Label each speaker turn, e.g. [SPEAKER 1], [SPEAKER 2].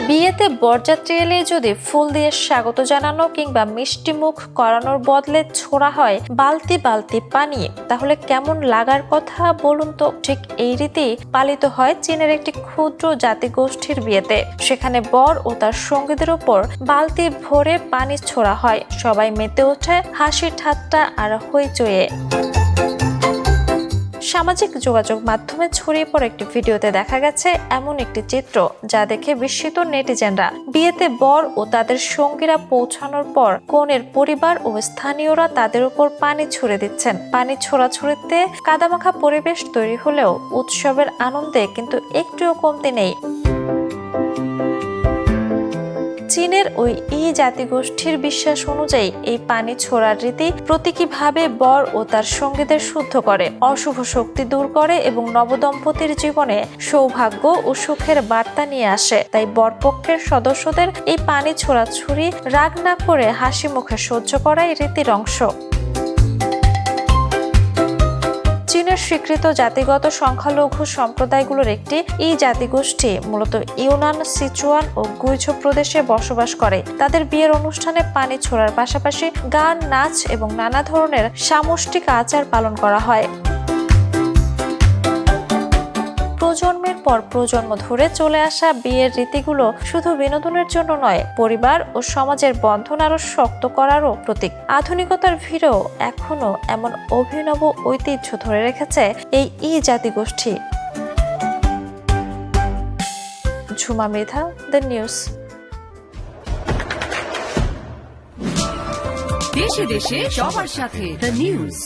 [SPEAKER 1] বিয়েতে বরযাত্রী এলে যদি ফুল দিয়ে স্বাগত জানানো কিংবা মিষ্টি মুখ করানোর বদলে ছোড়া হয় বালতি বালতি পানি, তাহলে কেমন লাগার কথা বলুন তো। ঠিক এই রীতি পালিত হয় চীনের একটি ক্ষুদ্র জাতিগোষ্ঠীর বিয়েতে। সেখানে বর ও তার সঙ্গীদের উপর বালতি ভরে পানি ছোড়া হয়। সবাই মেতে ওঠে হাসি ঠাট্টা আর হইচইয়ে। সামাজিক যোগাযোগ মাধ্যমে ছড়িয়ে পড়া একটি ভিডিওতে দেখা গেছে এমন একটি চিত্র যা দেখে বিস্মিত নেটিজেনরা। বিয়েতে বর ও তাদের সঙ্গীরা পৌঁছানোর পর কনের পরিবার ও স্থানীয়রা তাদের উপর পানি ছুড়ে দিচ্ছেন। পানি ছোড়াছুড়িতে কাদামাখা পরিবেশ তৈরি হলেও উৎসবের আনন্দে কিন্তু একটুও কমতি নেই। চীনের ওই জাতিগোষ্ঠীর বিশ্বাস অনুযায়ী এই পানি ছোড়ার রীতি প্রতীকীভাবে বর ও তার সঙ্গীদের শুদ্ধ করে, অশুভ শক্তি দূর করে এবং নবদম্পতির জীবনে সৌভাগ্য ও সুখের বার্তা নিয়ে আসে। তাই বরপক্ষের সদস্যদের এই পানি ছোড়াছুড়ি রাগ না করে হাসি মুখে সহ্য করাই রীতির অংশ। চীনের স্বীকৃত জাতিগত সংখ্যালঘু সম্প্রদায়গুলোর একটি এই জাতিগোষ্ঠী মূলত ইউনান, সিচুয়ান ও গুইঝো প্রদেশে বসবাস করে। তাদের বিয়ের অনুষ্ঠানে পানি ছোড়ার পাশাপাশি গান, নাচ এবং নানা ধরনের সামষ্টিক আচার পালন করা হয়। প্রজন্মের পর প্রজন্ম ধরে চলে আসা বিয়ের রীতিগুলো শুধু বিনোদনের জন্য নয়, পরিবার ও সমাজের বন্ধন আরো শক্ত করারও প্রতীক। আধুনিকতার ভিড়েও এখনো এমন অভিনব ঐতিহ্য ধরে রেখেছে এই জাতিগোষ্ঠী। Jhuma Mridha, the news.
[SPEAKER 2] দেশে দেশে সবার সাথে, দ্য নিউজ।